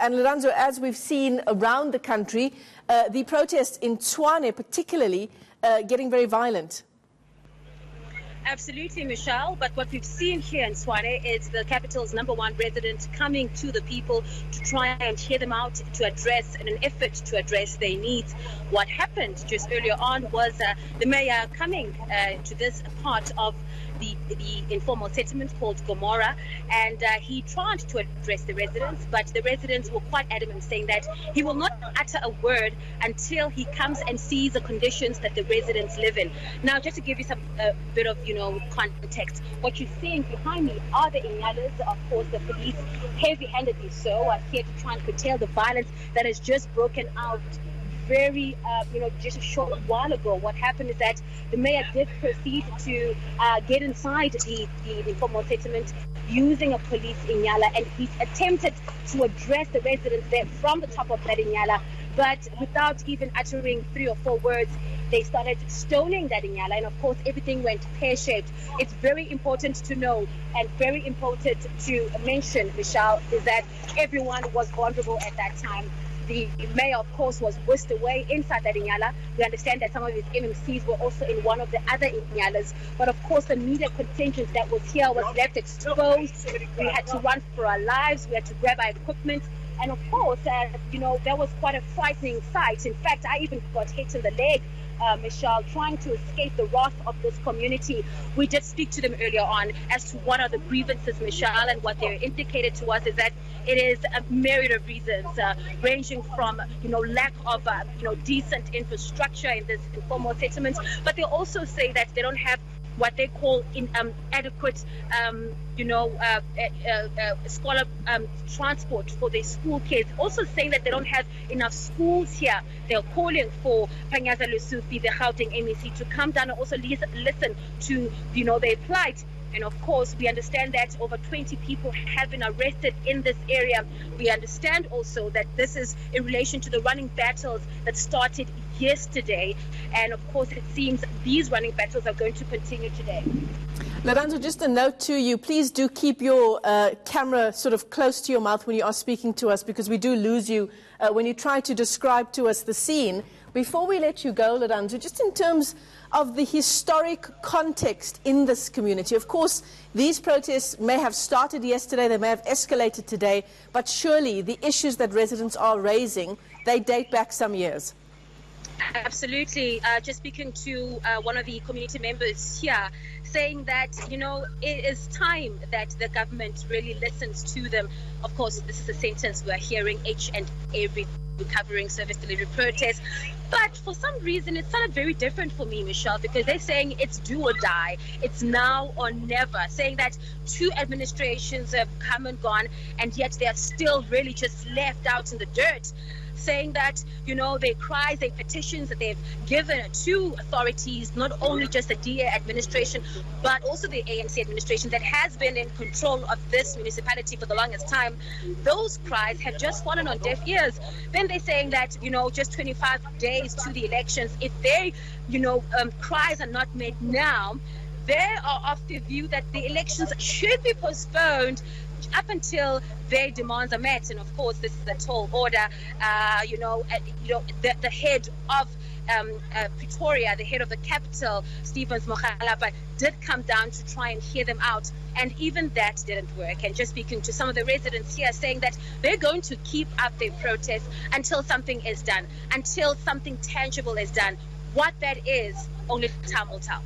And Lorenzo, as we've seen around the country, the protests in Tshwane particularly getting very violent. Absolutely, Michelle. But what we've seen here in Tshwane is the capital's #1 resident coming to the people to try and hear them out, to address, in an effort to address their needs. What happened just earlier on was the mayor coming to this part of the informal settlement called Gomora, and he tried to address the residents, but the residents were quite adamant, saying that he will not utter a word until he comes and sees the conditions that the residents live in. Now, just to give you some bit of context, what you're seeing behind me are the Inyalas, of course, the police, heavy-handedly so, are here to try and curtail the violence that has just broken out very, just a short while ago. What happened is that the mayor did proceed to get inside the informal settlement using a police Inyala, and he attempted to address the residents there from the top of that Inyala, but without even uttering 3 or 4 words, they started stoning that Inyala, and of course everything went pear-shaped. It's very important to know and very important to mention, Michelle, is that everyone was vulnerable at that time. The mayor, of course, was whisked away inside that Inyala. We understand that some of his MMCs were also in one of the other Inyalas. But, of course, the media contingent that was here was left exposed. We had to run for our lives. We had to grab our equipment. And, of course, that was quite a frightening sight. In fact, I even got hit in the leg, Michelle, trying to escape the wrath of this community. We did speak to them earlier on as to what are the grievances, Michelle, and what they indicated to us is that it is a myriad of reasons, ranging from, lack of, decent infrastructure in this informal settlement, but they also say that they don't have what they call adequate, scholar transport for their school kids. Also saying that they don't have enough schools here. They're calling for Panyaza Lusufi, the Gauteng MEC, to come down and also listen to, their plight. And of course, we understand that over 20 people have been arrested in this area. We understand also that this is in relation to the running battles that started yesterday. And of course, it seems these running battles are going to continue today. Lorenzo, just a note to you. Please do keep your camera sort of close to your mouth when you are speaking to us, because we do lose you when you try to describe to us the scene. Before we let you go, Lorenzo, just in terms of the historic context in this community. Of course, these protests may have started yesterday, they may have escalated today, but surely the issues that residents are raising, they date back some years. Absolutely. Just speaking to one of the community members here, saying that, it is time that the government really listens to them. Of course, this is a sentence we're hearing each and every covering service delivery protest. But for some reason, it sounded very different for me, Michelle, because they're saying it's do or die. It's now or never, saying that 2 administrations have come and gone, and yet they are still really just left out in the dirt. Saying that, their cries, their petitions that they've given to authorities, not only just the DA administration, but also the ANC administration that has been in control of this municipality for the longest time, those cries have just fallen on deaf ears. Then they're saying that, just 25 days to the elections, if their, cries are not met now, they are of the view that the elections should be postponed up until their demands are met. And of course, this is a tall order. The head of Pretoria, the head of the capital, Mokgalapa, did come down to try and hear them out, and even that didn't work. And just speaking to some of the residents here, saying that they're going to keep up their protest until something is done, until something tangible is done. What that is, only time will tell.